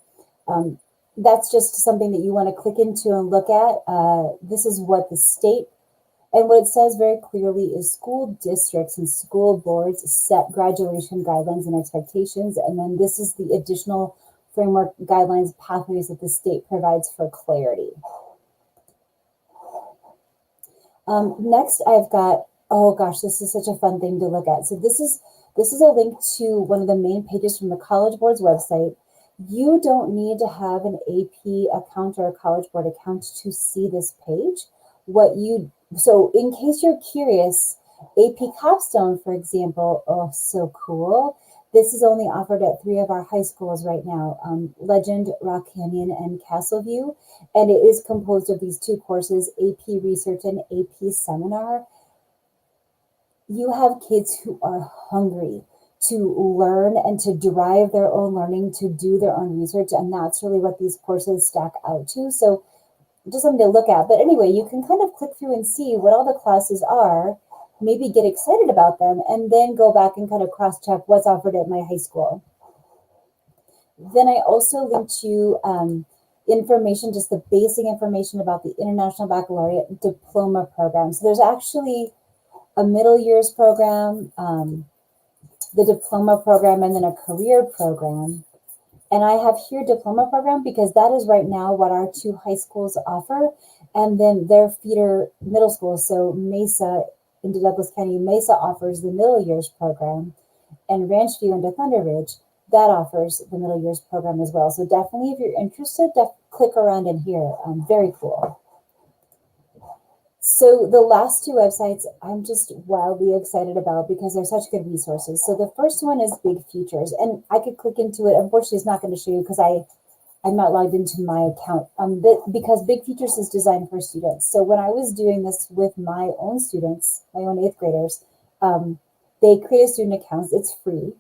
that's just something that you want to click into and look at. This is what the state, and what it says very clearly is school districts and school boards set graduation guidelines and expectations. And then this is the additional framework guidelines pathways that the state provides for clarity. Next, I've got, oh gosh, this is such a fun thing to look at. So this is a link to one of the main pages from the College Board's website. You don't need to have an AP account or a College Board account to see this page. So in case you're curious, AP Capstone, for example, oh, so cool. This is only offered at 3 of our high schools right now, Legend, Rock Canyon, and Castleview. And it is composed of these 2 courses, AP Research and AP Seminar. You have kids who are hungry to learn and to derive their own learning, to do their own research. And that's really what these courses stack out to. So just something to look at. But anyway, you can kind of click through and see what all the classes are, maybe get excited about them, and then go back and kind of cross-check what's offered at my high school. Then I also linked you information, just the basic information about the International Baccalaureate Diploma Program. So there's actually a middle years program, the diploma program, and then a career program. And I have here diploma program because that is right now what our two high schools offer. And then their feeder middle schools. So Mesa into Douglas County, Mesa offers the middle years program, and Ranchview into Thunder Ridge, that offers the middle years program as well. So definitely, if you're interested, click around in here. Very cool. So the last two websites I'm just wildly excited about because they're such good resources. So the first one is Big Futures, and I could click into it. Unfortunately, it's not going to show you because I'm not logged into my account. Because Big Futures is designed for students. So when I was doing this with my own students, my own 8th graders, they create a student account. It's free.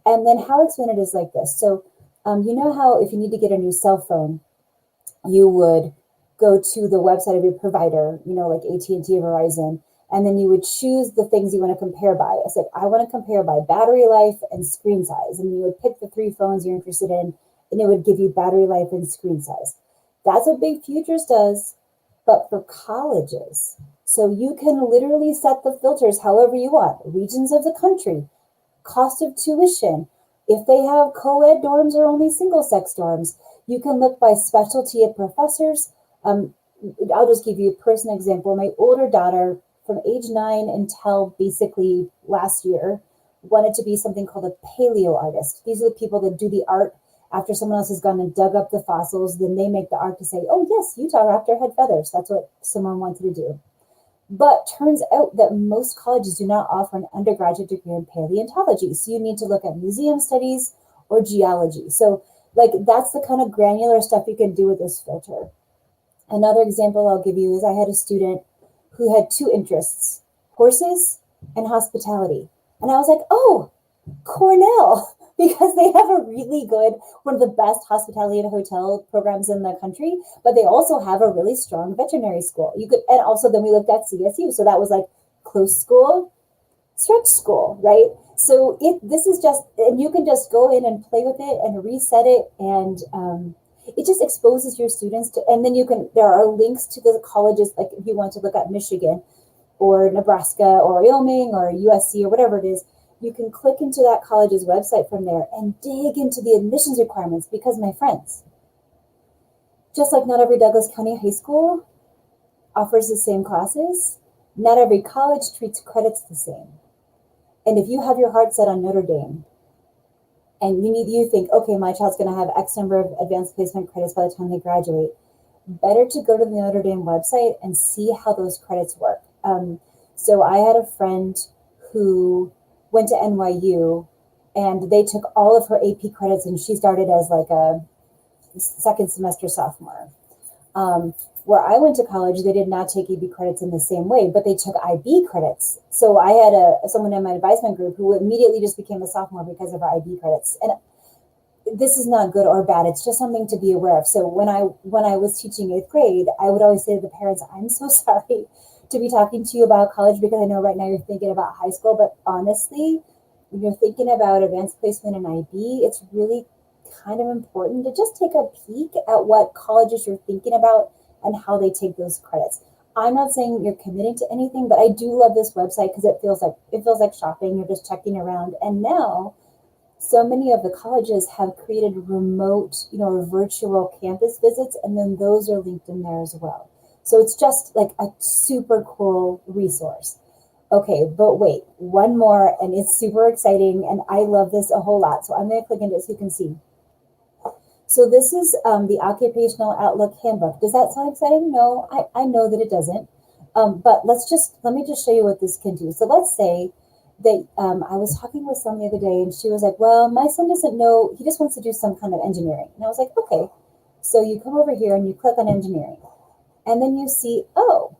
And then how I explain it is like this. So you know how if you need to get a new cell phone, you would go to the website of your provider, like AT&T or Verizon, and then you would choose the things you want to compare by. I said, I want to compare by battery life and screen size. And you would pick the 3 phones you're interested in, and it would give you battery life and screen size. That's what Big Futures does, but for colleges. So you can literally set the filters however you want. Regions of the country, cost of tuition, if they have co-ed dorms or only single-sex dorms. You can look by specialty of professors. I'll just give you a personal example. My older daughter, from age 9 until basically last year, wanted to be something called a paleo artist. These are the people that do the art after someone else has gone and dug up the fossils. Then they make the art to say, oh yes, Utah raptor had feathers. That's what someone wanted to do. But turns out that most colleges do not offer an undergraduate degree in paleontology. So you need to look at museum studies or geology. So that's the kind of granular stuff you can do with this filter. Another example I'll give you is I had a student who had 2 interests, horses and hospitality. And I was like, oh, Cornell, because they have a really good, one of the best hospitality and hotel programs in the country, but they also have a really strong veterinary school. And also then we looked at CSU. So that was like close school, stretch school, right? So this is just, and you can just go in and play with it and reset it, and it just exposes your students to, and then there are links to the colleges, like if you want to look at Michigan or Nebraska or Wyoming or USC or whatever it is, you can click into that college's website from there and dig into the admissions requirements, because my friends, just like not every Douglas County high school offers the same classes, not every college treats credits the same. And if you have your heart set on Notre Dame, and you think, okay, my child's going to have X number of advanced placement credits by the time they graduate, better to go to the Notre Dame website and see how those credits work. So I had a friend who went to NYU, and they took all of her AP credits, and she started as like a 2nd semester sophomore. Where I went to college, they did not take AB credits in the same way, but they took IB credits. So I had someone in my advisement group who immediately just became a sophomore because of her IB credits. And this is not good or bad. It's just something to be aware of. So when I was teaching 8th grade, I would always say to the parents, I'm so sorry to be talking to you about college, because I know right now you're thinking about high school, but honestly, when you're thinking about advanced placement in IB, it's really kind of important to just take a peek at what colleges you're thinking about and how they take those credits. I'm not saying you're committing to anything, but I do love this website because it feels like shopping. You're just checking around. And now so many of the colleges have created remote, or virtual campus visits, and then those are linked in there as well. So it's just like a super cool resource. Okay, but wait, one more, and it's super exciting, and I love this a whole lot. So I'm going to click into it so you can see. So this is the Occupational Outlook Handbook. Does that sound exciting? No, I know that it doesn't. But let me just show you what this can do. So let's say that I was talking with someone the other day, and she was like, well, my son doesn't know, he just wants to do some kind of engineering. And I was like, okay. So you come over here and you click on engineering. And then you see, oh,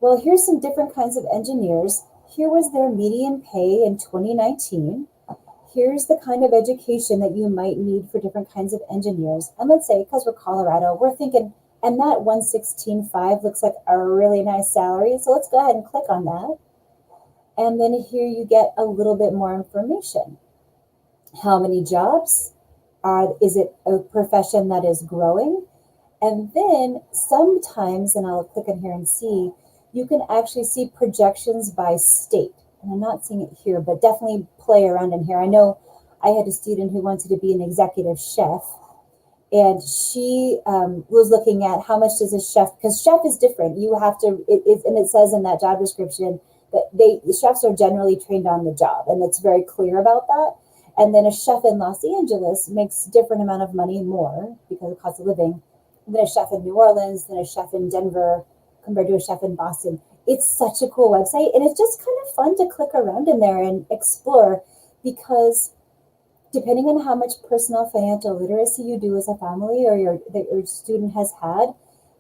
well, here's some different kinds of engineers. Here was their median pay in 2019. Here's the kind of education that you might need for different kinds of engineers. And let's say, because we're Colorado, we're thinking, and that 116.5 looks like a really nice salary. So let's go ahead and click on that. And then here you get a little bit more information. How many jobs? Is it a profession that is growing? And then sometimes, and I'll click in here and see, you can actually see projections by state. And I'm not seeing it here, but definitely play around in here. I know I had a student who wanted to be an executive chef, and she was looking at how much does a chef, because chef is different. You have to, and it says in that job description that the chefs are generally trained on the job, and it's very clear about that. And then a chef in Los Angeles makes different amount of money more because of cost of living than a chef in New Orleans, than a chef in Denver, compared to a chef in Boston. It's such a cool website, and it's just kind of fun to click around in there and explore, because depending on how much personal financial literacy you do as a family, or that your student has had,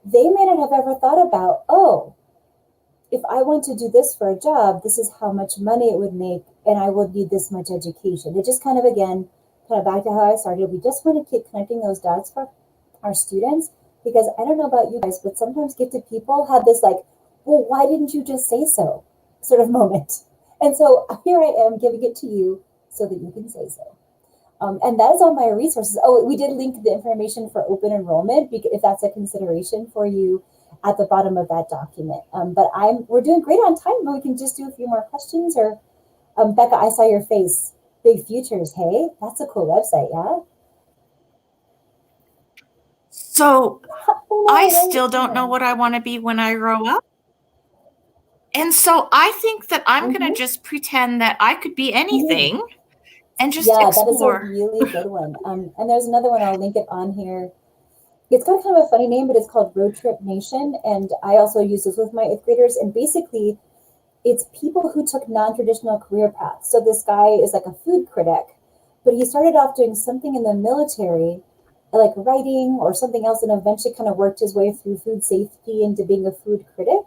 they may not have ever thought about, oh, if I want to do this for a job, this is how much money it would make, and I would need this much education. It just kind of, again, kind of back to how I started. We just want to keep connecting those dots for our students, because I don't know about you guys, but sometimes gifted people have this like, well, why didn't you just say so sort of moment. And so here I am giving it to you so that you can say so. And that is all my resources. Oh, we did link the information for open enrollment, if that's a consideration for you, at the bottom of that document. But we're doing great on time, but we can just do a few more questions. Or Becca, I saw your face. Big Futures, hey, that's a cool website, yeah? So Oh, I no, still don't know what I want to be when I grow up. And so I think that I'm going to just pretend that I could be anything and just Yeah, that is a explore. really good one. And there's another one, I'll link it on here. It's got kind of a funny name, but it's called Road Trip Nation. And I also use this with my 8th graders. And basically, it's people who took non-traditional career paths. So this guy is like a food critic, but he started off doing something in the military, like writing or something else, and eventually kind of worked his way through food safety into being a food critic.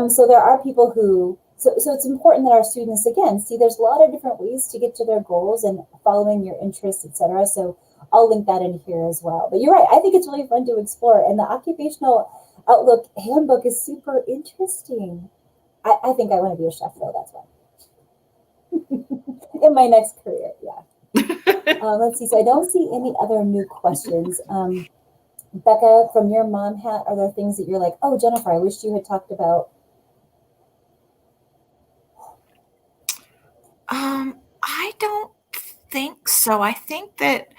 So there are people who, so it's important that our students, again, see there's a lot of different ways to get to their goals and following your interests, etc. So I'll link that in here as well. But you're right, I think it's really fun to explore. And the Occupational Outlook Handbook is super interesting. I think I want to be a chef, though. That's why. In my next career, yeah. Let's see. So I don't see any other new questions. Becca, from your mom hat, are there things that you're like, oh, Jennifer, I wish you had talked about? I don't think so. I think that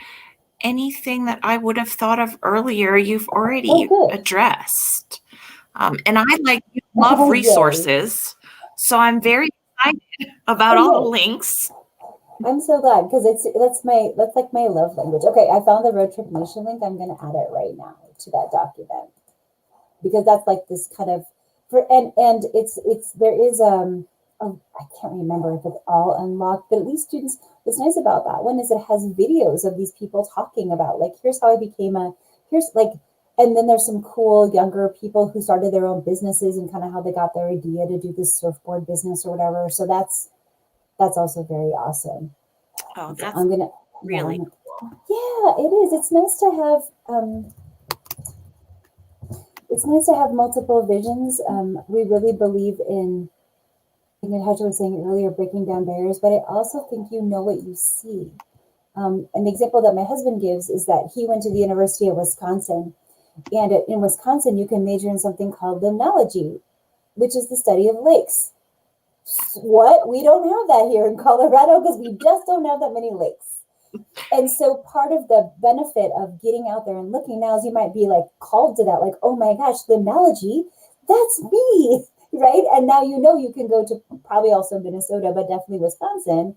anything that I would have thought of earlier, you've already addressed. And I love resources, so I'm very excited about all the links. I'm so glad, because that's like my love language. Okay, I found the Road Trip Nation link. I'm going to add it right now to that document, because that's like this kind of and it's there is I can't remember if it's all unlocked, but at least students, what's nice about that one is it has videos of these people talking about, like, here's how I became here's like, and then there's some cool younger people who started their own businesses and kind of how they got their idea to do this surfboard business or whatever. So that's also very awesome. Oh, that's really cool. Yeah, it is. It's nice to have multiple visions. We really believe in, Natasha was saying earlier, breaking down barriers, but I also think you know what you see. An example that my husband gives is that he went to the University of Wisconsin, and in Wisconsin, you can major in something called limnology, which is the study of lakes. What? We don't have that here in Colorado, because we just don't have that many lakes. And so part of the benefit of getting out there and looking now is you might be like called to that, like, oh my gosh, limnology, that's me, right? And now you can go to probably also Minnesota, but definitely Wisconsin,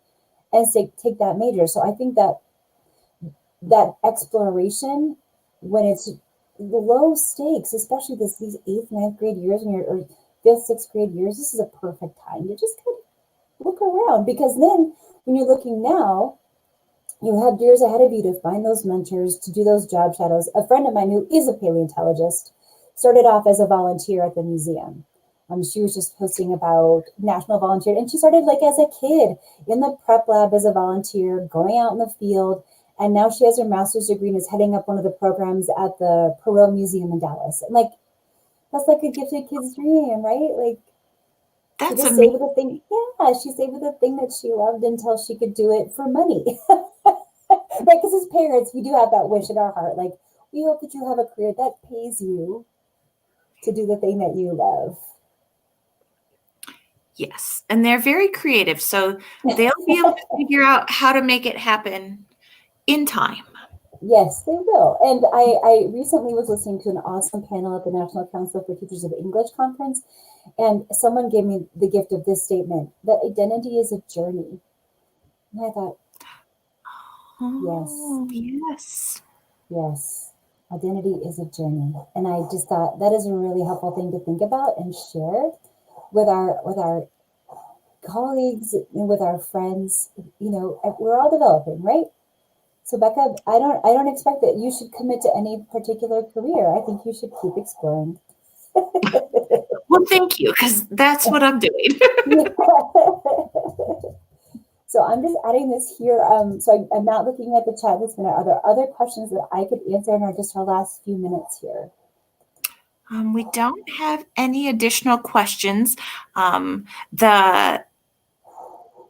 and take that major. So I think that exploration, when it's low stakes, especially these 8th, 9th grade years, or 5th, 6th grade years, this is a perfect time to just kind of look around, because then when you're looking now, you have years ahead of you to find those mentors, to do those job shadows. A friend of mine who is a paleontologist started off as a volunteer at the museum. She was just posting about national volunteer, and she started like as a kid in the prep lab as a volunteer, going out in the field, and now she has her master's degree and is heading up one of the programs at the Perot Museum in Dallas. And like, that's like a gifted kid's dream, right? Like, that's she just stayed with the thing. Yeah, she stayed with the thing that she loved until she could do it for money. Right, because as parents, we do have that wish in our heart. Like, we hope that you have a career that pays you to do the thing that you love. Yes, and they're very creative, so they'll be able to figure out how to make it happen in time. Yes, they will. And I recently was listening to an awesome panel at the National Council for Teachers of English conference, and someone gave me the gift of this statement that identity is a journey. And I thought, Oh, yes. yes, identity is a journey. And I just thought that is a really helpful thing to think about and share with our colleagues and with our friends. You know, we're all developing, right? So Becca, I don't expect that you should commit to any particular career. I think you should keep exploring. Well, thank you, because that's what I'm doing. So I'm just adding this here. So I'm not looking at the chat this minute. Are there other questions that I could answer in our just our last few minutes here? We don't have any additional questions. The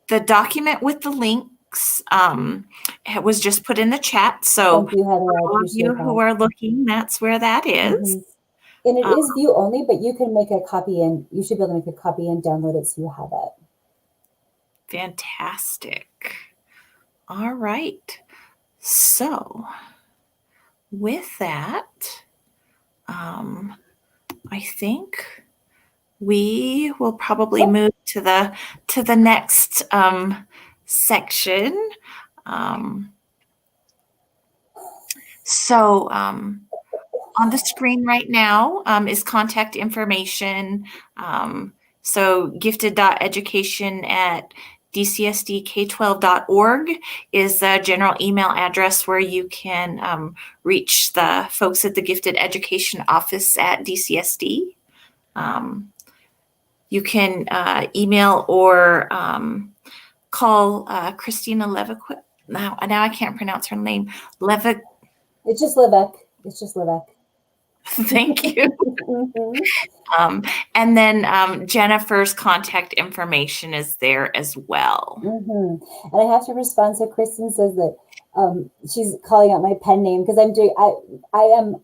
document with the links it was just put in the chat. So Thank you, Heather. I all of appreciate you that. who are looking, that's where that is. And it is view only, but you can make a copy and you should be able to make a copy and download it so you have it. Fantastic. All right. So with that, I think we will probably move to the next section. So on the screen right now is contact information. So gifted.education@dcsdk12.org is the general email address where you can reach the folks at the Gifted Education Office at DCSD. You can email or call Christina Leviquit. Now I can't pronounce her name. It's just Levesque. It's just Levesque. Thank you. And then Jennifer's contact information is there as well. And I have to respond. So Kristen says that she's calling out my pen name because I am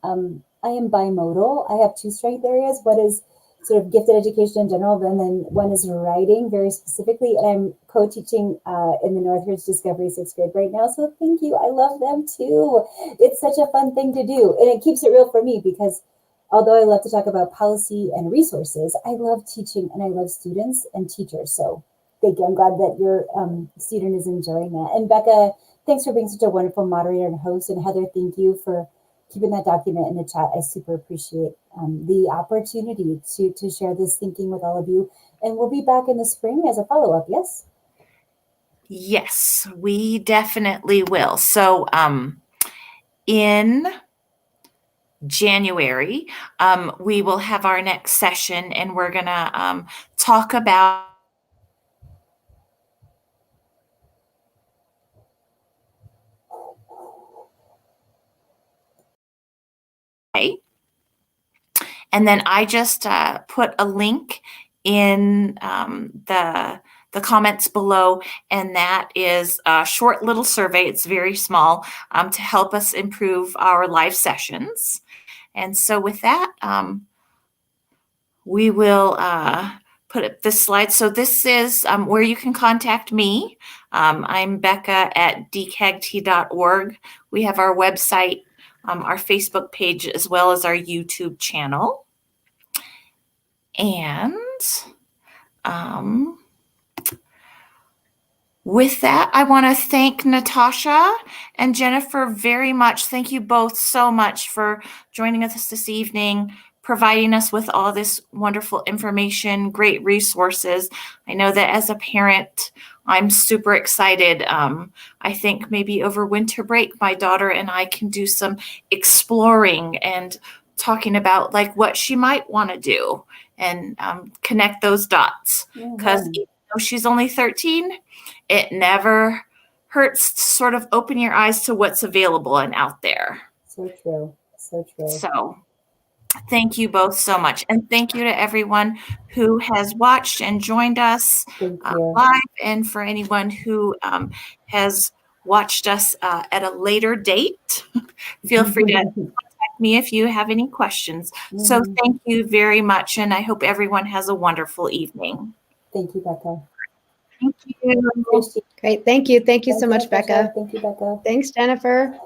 bimodal. I have two strength areas. One is sort of gifted education in general, and then one is writing very specifically. And I'm co-teaching in the Northridge Discovery 6th grade right now. So thank you. I love them too. It's such a fun thing to do. And it keeps it real for me because although I love to talk about policy and resources, I love teaching and I love students and teachers. So thank you. I'm glad that your student is enjoying that. And Becca, thanks for being such a wonderful moderator and host. And Heather, thank you for keeping that document in the chat. I super appreciate the opportunity to share this thinking with all of you. And we'll be back in the spring as a follow-up, yes? Yes, we definitely will. So in January, we will have our next session and we're going to talk about and then I just put a link in the comments below, and that is a short little survey. It's very small to help us improve our live sessions. And so with that, we will put up this slide. So this is where you can contact me. I'm Becca at dcagt.org. We have our website, our Facebook page, as well as our YouTube channel. And with that, I want to thank Natasha and Jennifer very much. Thank you both so much for joining us this evening, providing us with all this wonderful information, great resources. I know that as a parent, I'm super excited. I think maybe over winter break, my daughter and I can do some exploring and talking about like what she might want to do and connect those dots. Because even though she's only 13, it never hurts to sort of open your eyes to what's available and out there. So true. So true. So thank you both so much. And thank you to everyone who has watched and joined us live, and for anyone who has watched us at a later date. Feel free to contact me if you have any questions. So thank you very much, and I hope everyone has a wonderful evening. Thank you, Becca. Thank you. Great. Thank you. Thank you so much, Becca. Thank you, Becca. Thanks, Jennifer.